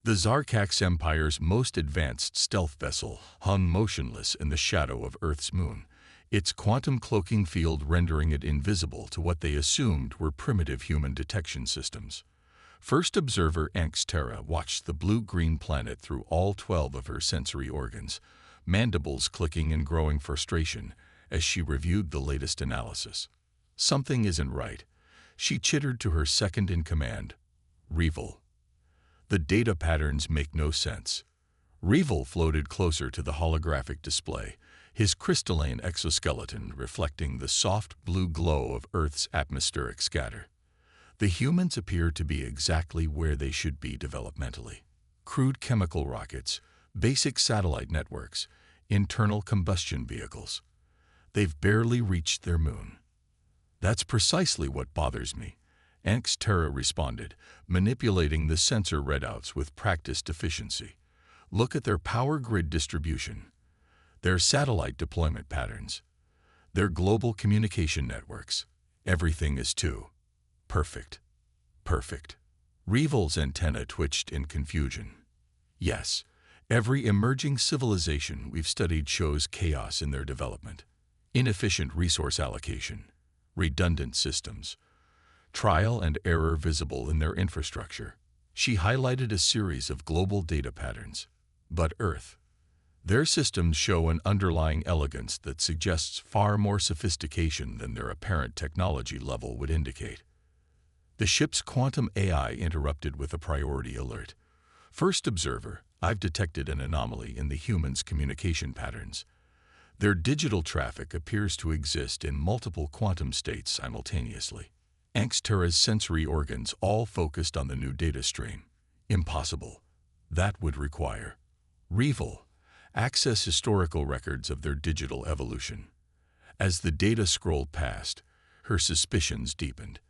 The Zarkax Empire's most advanced stealth vessel hung motionless in the shadow of Earth's moon, its quantum cloaking field rendering it invisible to what they assumed were primitive human detection systems. First observer Terra watched the blue-green planet through all 12 of her sensory organs, mandibles clicking in growing frustration as she reviewed the latest analysis. Something isn't right, she chittered to her second-in-command, Revel. The data patterns make no sense. Revel floated closer to the holographic display, his crystalline exoskeleton reflecting the soft blue glow of Earth's atmospheric scatter. The humans appear to be exactly where they should be developmentally. Crude chemical rockets, basic satellite networks, internal combustion vehicles. They've barely reached their moon. That's precisely what bothers me, Terra responded, manipulating the sensor readouts with practiced efficiency. Look at their power grid distribution, their satellite deployment patterns, their global communication networks. Everything is too perfect. Perfect. Revel's antenna twitched in confusion. Yes, every emerging civilization we've studied shows chaos in their development. Inefficient resource allocation, redundant systems, trial and error visible in their infrastructure. She highlighted a series of global data patterns. But Earth, their systems show an underlying elegance that suggests far more sophistication than their apparent technology level would indicate. The ship's quantum AI interrupted with a priority alert. First observer, I've detected an anomaly in the humans' communication patterns. Their digital traffic appears to exist in multiple quantum states simultaneously. Terra's sensory organs all focused on the new data stream. Impossible. That would require Revel, access historical records of their digital evolution. As the data scrolled past, her suspicions deepened.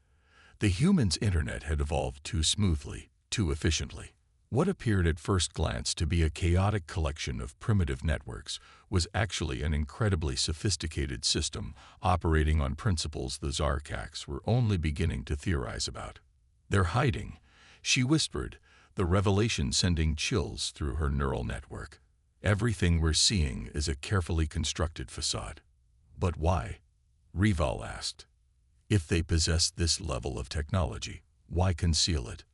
The humans' internet had evolved too smoothly, too efficiently. What appeared at first glance to be a chaotic collection of primitive networks was actually an incredibly sophisticated system operating on principles the Zarkax were only beginning to theorize about. They're hiding, she whispered, the revelation sending chills through her neural network. Everything we're seeing is a carefully constructed facade. But why? Revel asked. If they possess this level of technology, why conceal it?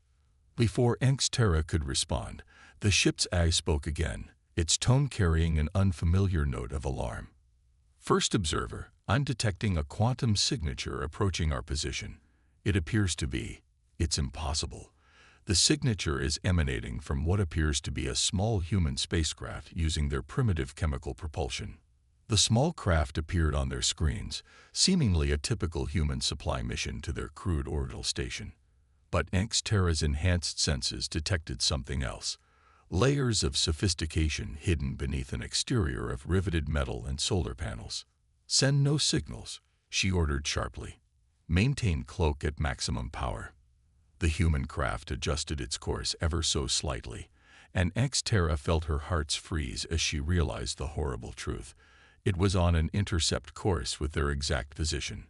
Before Terra could respond, the ship's eye spoke again, its tone carrying an unfamiliar note of alarm. First observer, I'm detecting a quantum signature approaching our position. It appears to be. It's impossible. The signature is emanating from what appears to be a small human spacecraft using their primitive chemical propulsion. The small craft appeared on their screens, seemingly a typical human supply mission to their crude orbital station. But Terra's enhanced senses detected something else. Layers of sophistication hidden beneath an exterior of riveted metal and solar panels. Send no signals, she ordered sharply. Maintain cloak at maximum power. The human craft adjusted its course ever so slightly, and Terra felt her heart's freeze as she realized the horrible truth. It was on an intercept course with their exact position.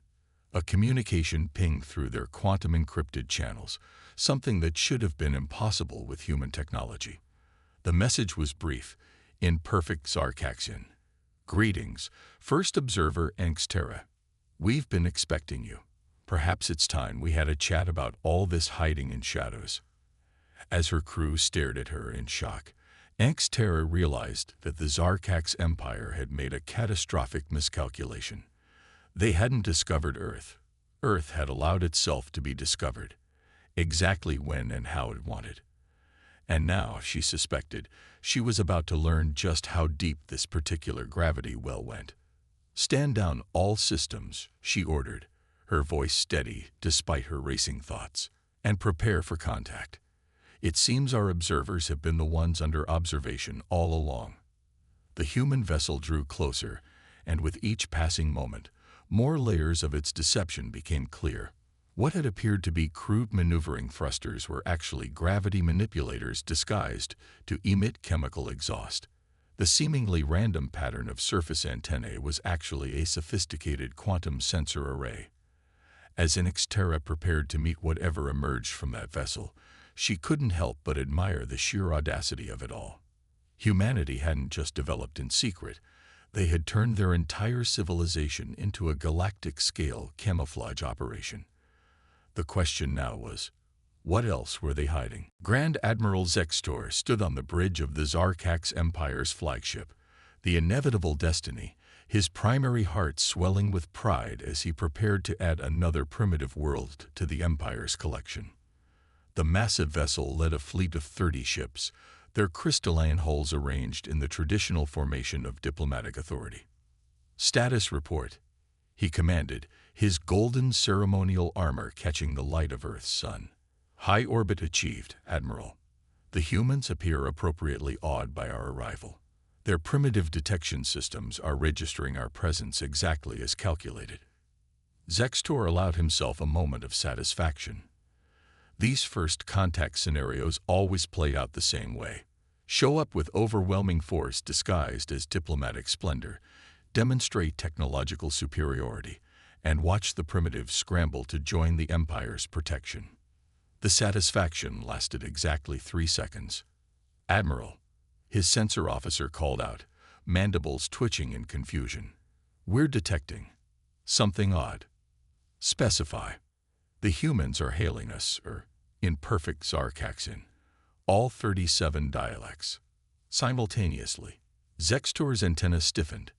A communication pinged through their quantum-encrypted channels, something that should have been impossible with human technology. The message was brief, in perfect Zarkaxian. Greetings, first observer Terra. We've been expecting you. Perhaps it's time we had a chat about all this hiding in shadows. As her crew stared at her in shock, Terra realized that the Zarkax Empire had made a catastrophic miscalculation. They hadn't discovered Earth. Earth had allowed itself to be discovered, exactly when and how it wanted. And now, she suspected, she was about to learn just how deep this particular gravity well went. Stand down all systems, she ordered, her voice steady despite her racing thoughts, and prepare for contact. It seems our observers have been the ones under observation all along. The human vessel drew closer, and with each passing moment, more layers of its deception became clear. What had appeared to be crude maneuvering thrusters were actually gravity manipulators disguised to emit chemical exhaust. The seemingly random pattern of surface antennae was actually a sophisticated quantum sensor array. As Terra prepared to meet whatever emerged from that vessel, She couldn't help but admire the sheer audacity of it all. Humanity hadn't just developed in secret, they had turned their entire civilization into a galactic-scale camouflage operation. The question now was, what else were they hiding? Grand Admiral Zextor stood on the bridge of the Zarkax Empire's flagship, the inevitable destiny, his primary heart swelling with pride as he prepared to add another primitive world to the Empire's collection. The massive vessel led a fleet of 30 ships, their crystalline hulls arranged in the traditional formation of diplomatic authority. "Status report," he commanded, his golden ceremonial armor catching the light of Earth's sun. "High orbit achieved, Admiral. The humans appear appropriately awed by our arrival. Their primitive detection systems are registering our presence exactly as calculated." Zextor allowed himself a moment of satisfaction. These first contact scenarios always played out the same way. Show up with overwhelming force disguised as diplomatic splendor, demonstrate technological superiority, and watch the primitives scramble to join the Empire's protection. The satisfaction lasted exactly 3 seconds. "Admiral," his sensor officer called out, mandibles twitching in confusion. "We're detecting something odd." "Specify." "The humans are hailing us, in perfect Zarkaxin, all 37 dialects, simultaneously." Zextor's antenna stiffened.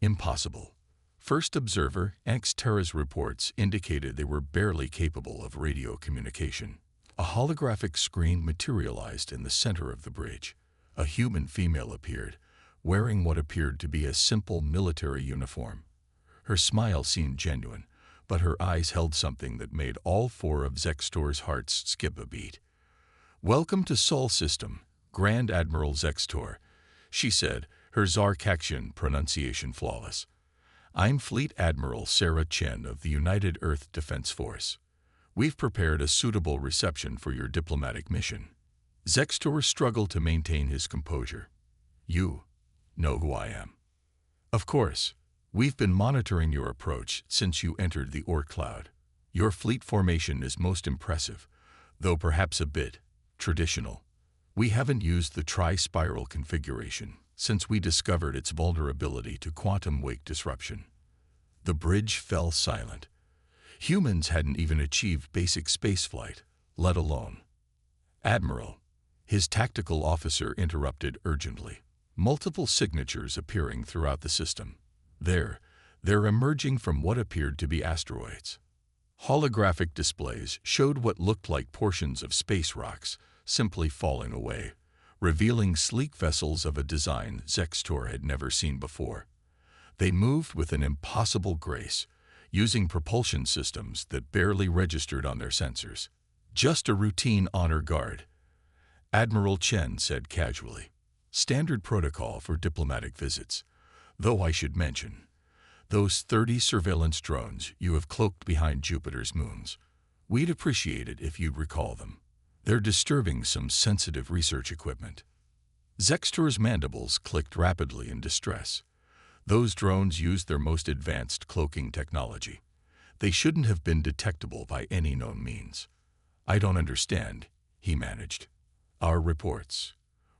Impossible. First observer Anxterra's reports indicated they were barely capable of radio communication. A holographic screen materialized in the center of the bridge. A human female appeared, wearing what appeared to be a simple military uniform. Her smile seemed genuine, but her eyes held something that made all 4 of Zextor's hearts skip a beat. "Welcome to Sol System, Grand Admiral Zextor," she said, her Zarkaxian pronunciation flawless. "I'm Fleet Admiral Sarah Chen of the United Earth Defense Force. We've prepared a suitable reception for your diplomatic mission." Zextor struggled to maintain his composure. "You know who I am." "Of course. We've been monitoring your approach since you entered the Oort cloud. Your fleet formation is most impressive, though perhaps a bit traditional. We haven't used the tri-spiral configuration since we discovered its vulnerability to quantum wake disruption." The bridge fell silent. Humans hadn't even achieved basic spaceflight, let alone. "Admiral," his tactical officer interrupted urgently, multiple signatures appearing throughout the system. They're emerging from what appeared to be asteroids." Holographic displays showed what looked like portions of space rocks simply falling away, revealing sleek vessels of a design Zextor had never seen before. They moved with an impossible grace, using propulsion systems that barely registered on their sensors. "Just a routine honor guard," Admiral Chen said casually. "Standard protocol for diplomatic visits. Though I should mention, those 30 surveillance drones you have cloaked behind Jupiter's moons. We'd appreciate it if you'd recall them. They're disturbing some sensitive research equipment." Zextor's mandibles clicked rapidly in distress. Those drones used their most advanced cloaking technology. They shouldn't have been detectable by any known means. "I don't understand," he managed. "Our reports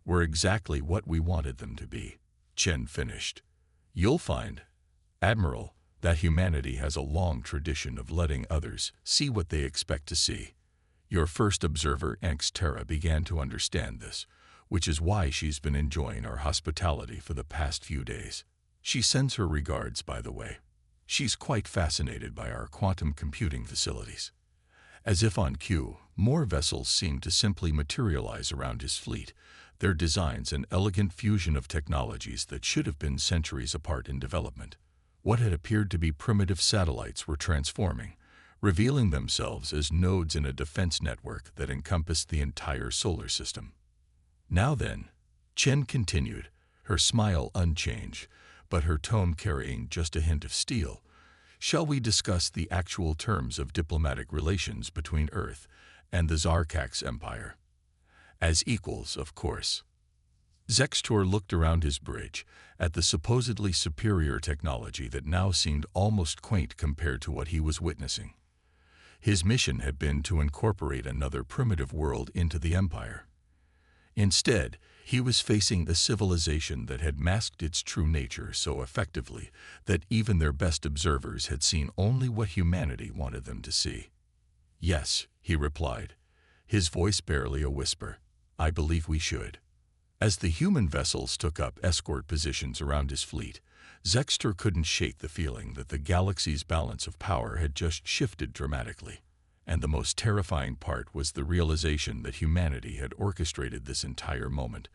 were exactly what we wanted them to be," Chen finished. "You'll find, Admiral, that humanity has a long tradition of letting others see what they expect to see. Your first observer, Anxterra, began to understand this, which is why she's been enjoying our hospitality for the past few days. She sends her regards, by the way. She's quite fascinated by our quantum computing facilities." As if on cue, more vessels seemed to simply materialize around his fleet, their designs an elegant fusion of technologies that should have been centuries apart in development. What had appeared to be primitive satellites were transforming, revealing themselves as nodes in a defense network that encompassed the entire solar system. "Now then," Chen continued, her smile unchanged, but her tone carrying just a hint of steel, "shall we discuss the actual terms of diplomatic relations between Earth and the Zarkax Empire? As equals, of course." Zextor looked around his bridge at the supposedly superior technology that now seemed almost quaint compared to what he was witnessing. His mission had been to incorporate another primitive world into the Empire. Instead, he was facing a civilization that had masked its true nature so effectively that even their best observers had seen only what humanity wanted them to see. "Yes," he replied, his voice barely a whisper. "I believe we should." As the human vessels took up escort positions around his fleet, Zexter couldn't shake the feeling that the galaxy's balance of power had just shifted dramatically. And the most terrifying part was the realization that humanity had orchestrated this entire moment,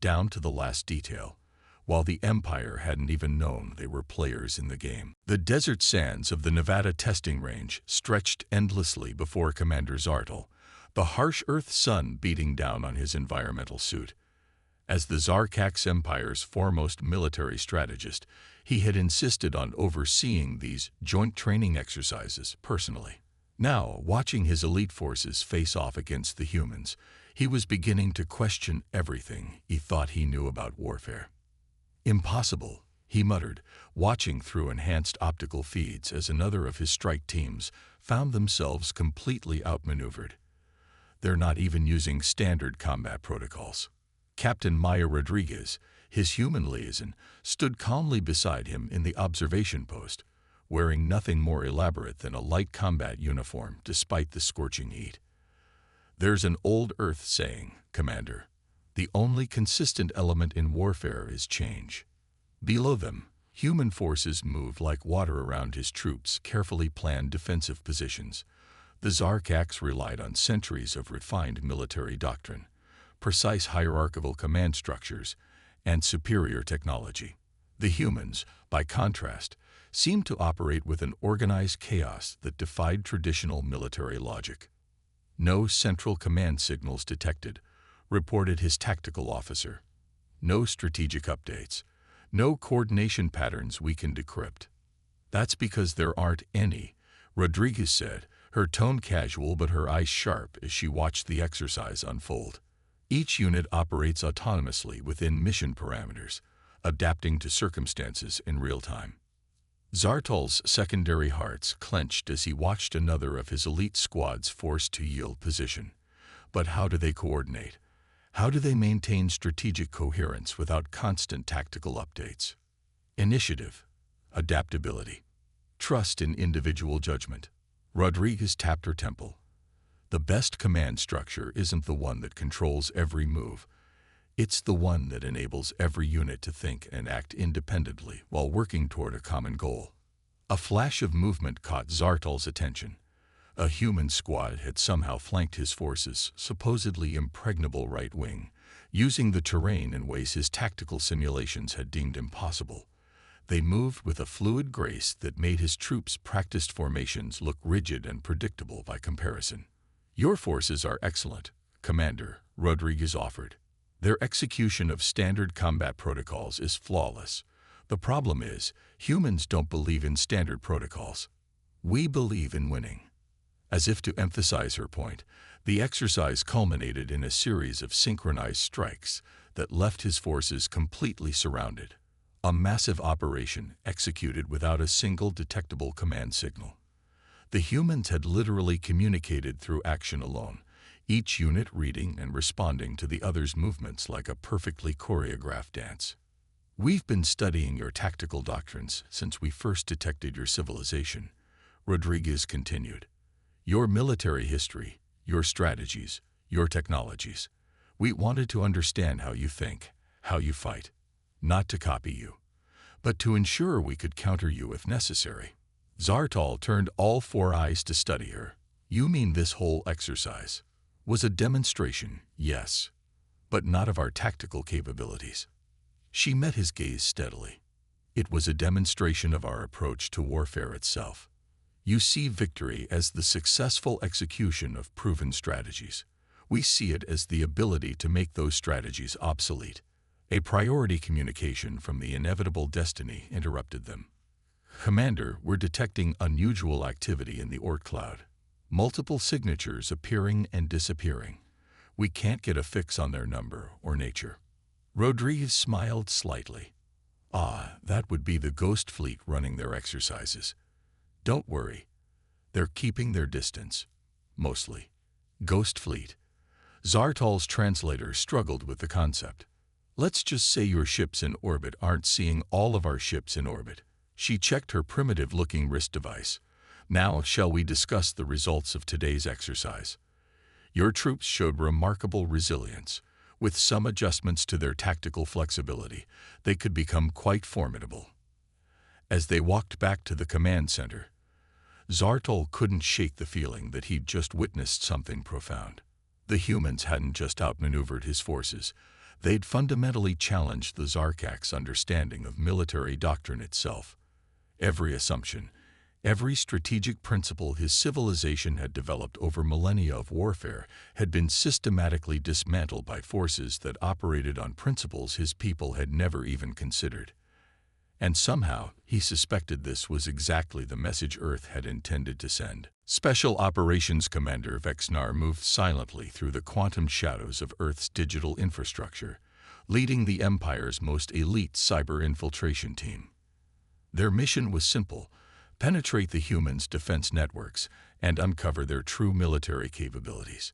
down to the last detail, while the Empire hadn't even known they were players in the game. The desert sands of the Nevada testing range stretched endlessly before Commander Zartal, the harsh Earth sun beating down on his environmental suit. As the Zarkax Empire's foremost military strategist, he had insisted on overseeing these joint training exercises personally. Now, watching his elite forces face off against the humans, he was beginning to question everything he thought he knew about warfare. "Impossible," he muttered, watching through enhanced optical feeds as another of his strike teams found themselves completely outmaneuvered. "They're not even using standard combat protocols." Captain Maya Rodriguez, his human liaison, stood calmly beside him in the observation post, wearing nothing more elaborate than a light combat uniform despite the scorching heat. "There's an old Earth saying, Commander, the only consistent element in warfare is change." Below them, human forces moved like water around his troops' carefully planned defensive positions. The Zarkax relied on centuries of refined military doctrine, precise hierarchical command structures, and superior technology. The humans, by contrast, seemed to operate with an organized chaos that defied traditional military logic. "No central command signals detected," reported his tactical officer. "No strategic updates. No coordination patterns we can decrypt." "That's because there aren't any," Rodriguez said, her tone casual but her eyes sharp as she watched the exercise unfold. "Each unit operates autonomously within mission parameters, adapting to circumstances in real time." Zartal's secondary hearts clenched as he watched another of his elite squads forced to yield position. But how do they coordinate? How do they maintain strategic coherence without constant tactical updates? Initiative, adaptability, trust in individual judgment. Rodriguez tapped her temple. "The best command structure isn't the one that controls every move. It's the one that enables every unit to think and act independently while working toward a common goal." A flash of movement caught Zartal's attention. A human squad had somehow flanked his forces' supposedly impregnable right wing, using the terrain in ways his tactical simulations had deemed impossible. They moved with a fluid grace that made his troops' practiced formations look rigid and predictable by comparison. "Your forces are excellent, Commander," Rodriguez offered. "Their execution of standard combat protocols is flawless. The problem is, humans don't believe in standard protocols. We believe in winning." As if to emphasize her point, the exercise culminated in a series of synchronized strikes that left his forces completely surrounded. A massive operation executed without a single detectable command signal. The humans had literally communicated through action alone, each unit reading and responding to the other's movements like a perfectly choreographed dance. "We've been studying your tactical doctrines since we first detected your civilization," Rodriguez continued. "Your military history, your strategies, your technologies. We wanted to understand how you think, how you fight. Not to copy you, but to ensure we could counter you if necessary." Zartal turned all four eyes to study her. "You mean this whole exercise was a demonstration, yes, but not of our tactical capabilities?" She met his gaze steadily. "It was a demonstration of our approach to warfare itself. You see victory as the successful execution of proven strategies. We see it as the ability to make those strategies obsolete." A priority communication from the inevitable destiny interrupted them. "Commander, we're detecting unusual activity in the Oort cloud. Multiple signatures appearing and disappearing. We can't get a fix on their number or nature." Rodriguez smiled slightly. "Ah, that would be the Ghost Fleet running their exercises. Don't worry. They're keeping their distance. Mostly. Ghost Fleet. Zartal's translator struggled with the concept. Let's just say your ships in orbit aren't seeing all of our ships in orbit. She checked her primitive-looking wrist device. Now, shall we discuss the results of today's exercise? Your troops showed remarkable resilience. With some adjustments to their tactical flexibility, they could become quite formidable. As they walked back to the command center, Zartal couldn't shake the feeling that he'd just witnessed something profound. The humans hadn't just outmaneuvered his forces. They'd fundamentally challenged the Zarkak's understanding of military doctrine itself. Every assumption, every strategic principle his civilization had developed over millennia of warfare had been systematically dismantled by forces that operated on principles his people had never even considered. And somehow, he suspected this was exactly the message Earth had intended to send. Special Operations Commander Vexnar moved silently through the quantum shadows of Earth's digital infrastructure, leading the Empire's most elite cyber infiltration team. Their mission was simple: penetrate the humans' defense networks and uncover their true military capabilities.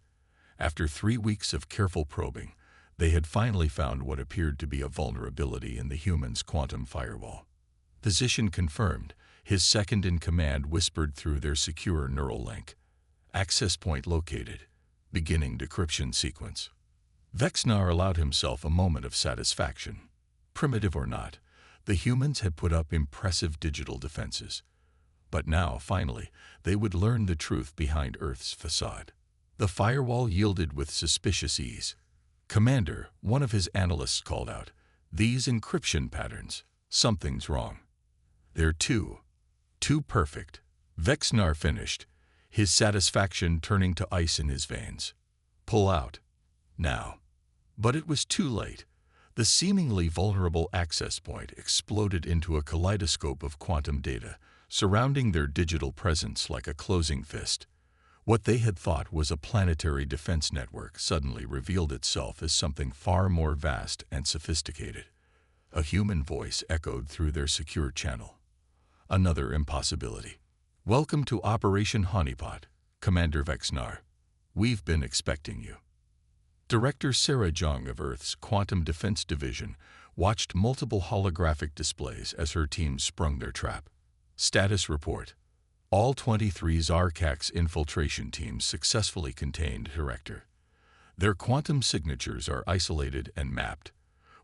After 3 weeks of careful probing, they had finally found what appeared to be a vulnerability in the humans' quantum firewall. Position confirmed, his second-in-command whispered through their secure neural link. Access point located. Beginning decryption sequence. Vexnar allowed himself a moment of satisfaction. Primitive or not, the humans had put up impressive digital defenses. But now, finally, they would learn the truth behind Earth's facade. The firewall yielded with suspicious ease. "Commander," one of his analysts called out, "these encryption patterns, something's wrong." "They're too perfect." Vexnar finished, his satisfaction turning to ice in his veins. "Pull out. Now." But it was too late. The seemingly vulnerable access point exploded into a kaleidoscope of quantum data, surrounding their digital presence like a closing fist. What they had thought was a planetary defense network suddenly revealed itself as something far more vast and sophisticated. A human voice echoed through their secure channel. "Another impossibility. Welcome to Operation Honeypot, Commander Vexnar. We've been expecting you." Director Sarah Jung of Earth's Quantum Defense Division watched multiple holographic displays as her team sprung their trap. Status report. All 23 Zarkak's infiltration teams successfully contained Director. Their quantum signatures are isolated and mapped.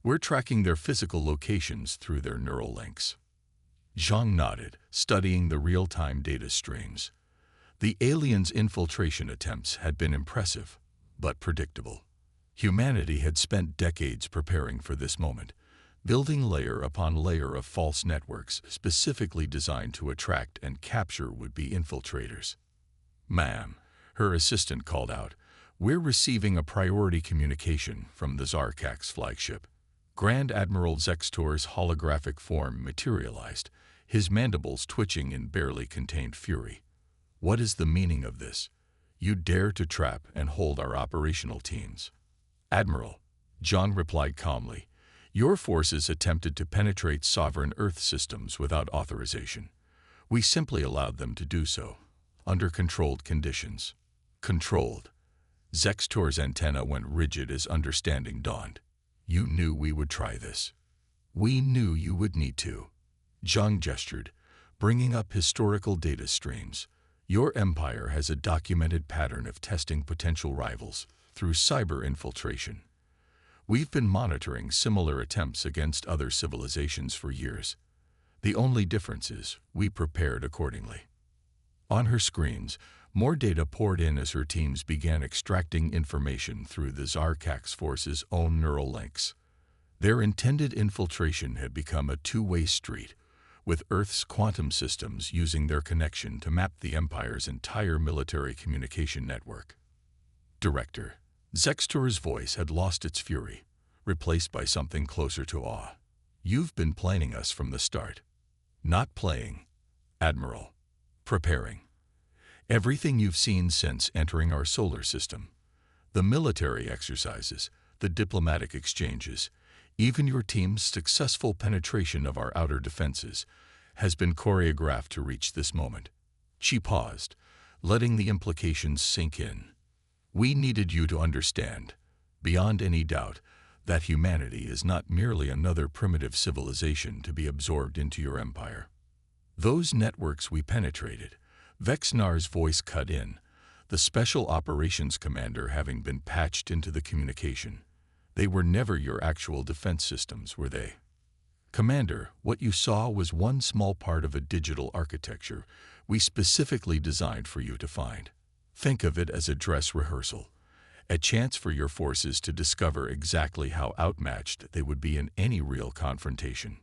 We're tracking their physical locations through their neural links. Zhang nodded, studying the real-time data streams. The aliens' infiltration attempts had been impressive, but predictable. Humanity had spent decades preparing for this moment, building layer upon layer of false networks specifically designed to attract and capture would-be infiltrators. "Ma'am," her assistant called out, "we're receiving a priority communication from the Zarkak's flagship." Grand Admiral Zextor's holographic form materialized, his mandibles twitching in barely contained fury. "What is the meaning of this? You dare to trap and hold our operational teams?" "Admiral," John replied calmly, "your forces attempted to penetrate sovereign Earth systems without authorization. We simply allowed them to do so, under controlled conditions." "Controlled?" Zextor's antenna went rigid as understanding dawned. "You knew we would try this." "We knew you would need to." Zhang gestured, bringing up historical data streams. "Your empire has a documented pattern of testing potential rivals through cyber infiltration. We've been monitoring similar attempts against other civilizations for years. The only difference is we prepared accordingly." On her screens, more data poured in as her teams began extracting information through the Zarkak's force's own neural links. Their intended infiltration had become a two-way street, with Earth's quantum systems using their connection to map the Empire's entire military communication network. "Director." Zextor's voice had lost its fury, replaced by something closer to awe. "You've been planning us from the start." "Not playing, Admiral. Preparing. Everything you've seen since entering our solar system. The military exercises, the diplomatic exchanges, even your team's successful penetration of our outer defenses, has been choreographed to reach this moment." She paused, letting the implications sink in. We needed you to understand, beyond any doubt, that humanity is not merely another primitive civilization to be absorbed into your empire. Those networks we penetrated, Vexnar's voice cut in, the Special Operations Commander having been patched into the communication. They were never your actual defense systems, were they? Commander, what you saw was one small part of a digital architecture we specifically designed for you to find. Think of it as a dress rehearsal, a chance for your forces to discover exactly how outmatched they would be in any real confrontation.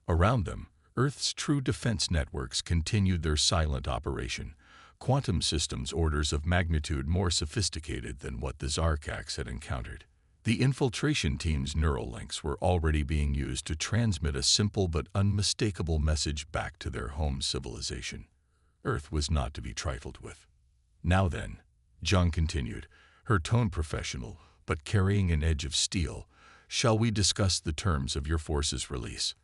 Around them, Earth's true defense networks continued their silent operation, quantum systems orders of magnitude more sophisticated than what the Zarkax had encountered. The infiltration team's neural links were already being used to transmit a simple but unmistakable message back to their home civilization. Earth was not to be trifled with. Now then, Zhang continued, her tone professional, but carrying an edge of steel, shall we discuss the terms of your force's release?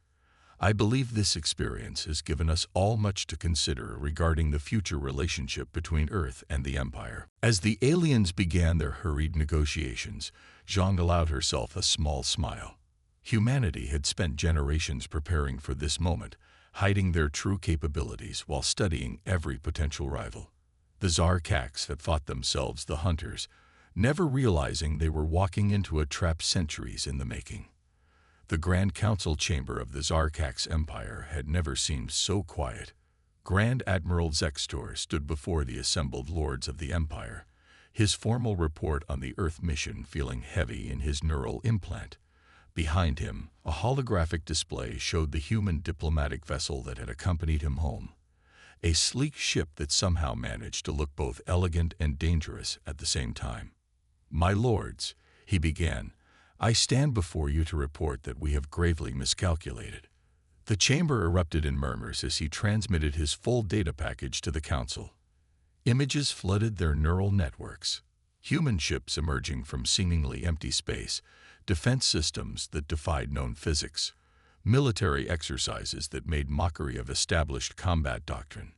I believe this experience has given us all much to consider regarding the future relationship between Earth and the Empire. As the aliens began their hurried negotiations, Zhang allowed herself a small smile. Humanity had spent generations preparing for this moment, hiding their true capabilities while studying every potential rival. The Zarkax had thought themselves the hunters, never realizing they were walking into a trap centuries in the making. The Grand Council chamber of the Zarkax Empire had never seemed so quiet. Grand Admiral Zextor stood before the assembled lords of the Empire, his formal report on the Earth mission feeling heavy in his neural implant. Behind him, a holographic display showed the human diplomatic vessel that had accompanied him home, a sleek ship that somehow managed to look both elegant and dangerous at the same time. My lords, he began, I stand before you to report that we have gravely miscalculated. The chamber erupted in murmurs as he transmitted his full data package to the council. Images flooded their neural networks. Human ships emerging from seemingly empty space, defense systems that defied known physics, military exercises that made mockery of established combat doctrine.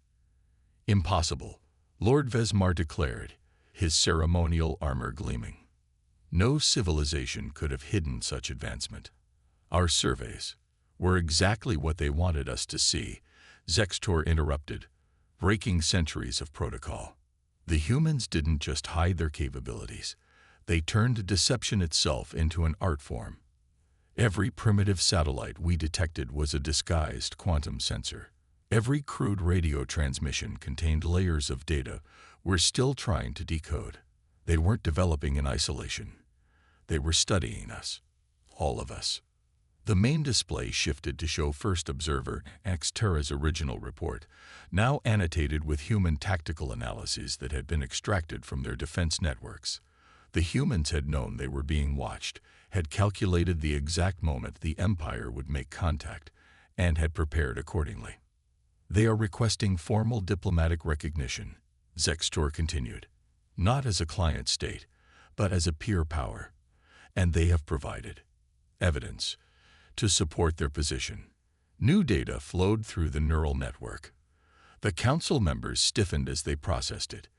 Impossible, Lord Vesmar declared, his ceremonial armor gleaming. No civilization could have hidden such advancement. Our surveys were exactly what they wanted us to see, Zextor interrupted, breaking centuries of protocol. The humans didn't just hide their capabilities. They turned deception itself into an art form. Every primitive satellite we detected was a disguised quantum sensor. Every crude radio transmission contained layers of data we're still trying to decode. They weren't developing in isolation. They were studying us, all of us. The main display shifted to show First Observer Xterra's original report, now annotated with human tactical analyses that had been extracted from their defense networks. The humans had known they were being watched, had calculated the exact moment the Empire would make contact, and had prepared accordingly. They are requesting formal diplomatic recognition, Zextor continued, not as a client state, but as a peer power. And they have provided evidence to support their position. New data flowed through the neural network. The council members stiffened as they processed it.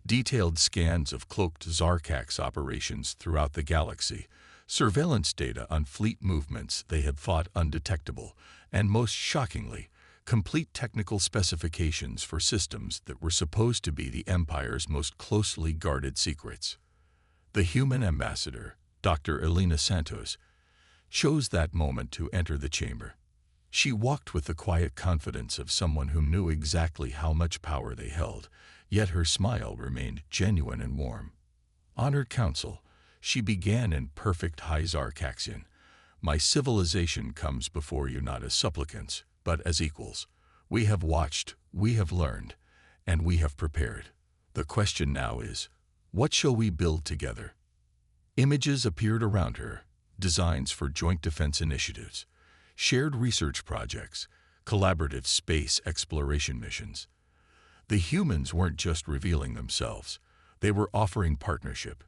Detailed scans of cloaked Zarkax operations throughout the galaxy, surveillance data on fleet movements they had thought undetectable, and most shockingly, complete technical specifications for systems that were supposed to be the Empire's most closely guarded secrets. The human ambassador, Dr. Elena Santos, chose that moment to enter the chamber. She walked with the quiet confidence of someone who knew exactly how much power they held, yet her smile remained genuine and warm. Honored Council, she began in perfect high Zarkaxian. My civilization comes before you not as supplicants, but as equals. We have watched, we have learned, and we have prepared. The question now is, what shall we build together? Images appeared around her, designs for joint defense initiatives, shared research projects, collaborative space exploration missions. The humans weren't just revealing themselves, they were offering partnership.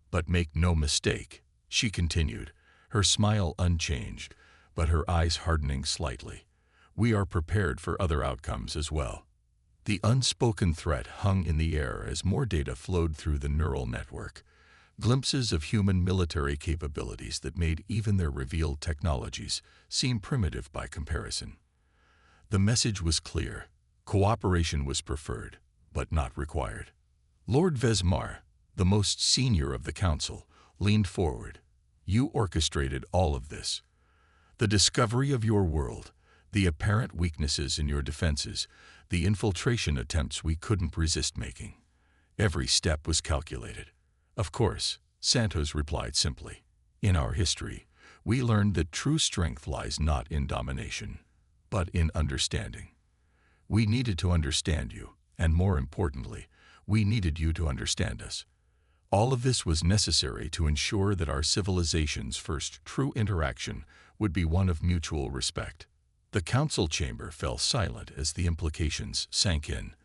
But make no mistake, she continued, her smile unchanged, but her eyes hardening slightly. We are prepared for other outcomes as well. The unspoken threat hung in the air as more data flowed through the neural network, glimpses of human military capabilities that made even their revealed technologies seem primitive by comparison. The message was clear. Cooperation was preferred, but not required. Lord Vesmar, the most senior of the council, leaned forward. You orchestrated all of this. The discovery of your world, the apparent weaknesses in your defenses, the infiltration attempts we couldn't resist making. Every step was calculated. Of course, Santos replied simply. In our history, we learned that true strength lies not in domination, but in understanding. We needed to understand you, and more importantly, we needed you to understand us. All of this was necessary to ensure that our civilization's first true interaction would be one of mutual respect. The council chamber fell silent as the implications sank in.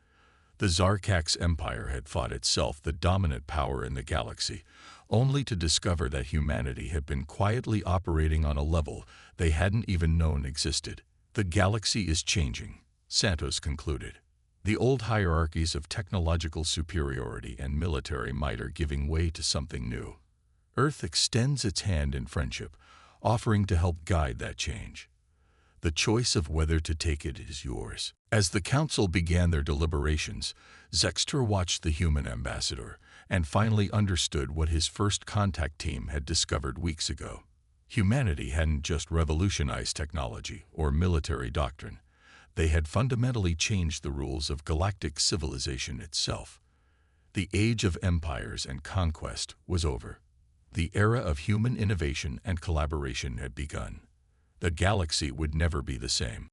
The Zarkax Empire had thought itself the dominant power in the galaxy, only to discover that humanity had been quietly operating on a level they hadn't even known existed. The galaxy is changing, Santos concluded. The old hierarchies of technological superiority and military might are giving way to something new. Earth extends its hand in friendship, offering to help guide that change. The choice of whether to take it is yours. As the council began their deliberations, Zexter watched the human ambassador and finally understood what his first contact team had discovered weeks ago. Humanity hadn't just revolutionized technology or military doctrine. They had fundamentally changed the rules of galactic civilization itself. The age of empires and conquest was over. The era of human innovation and collaboration had begun. The galaxy would never be the same.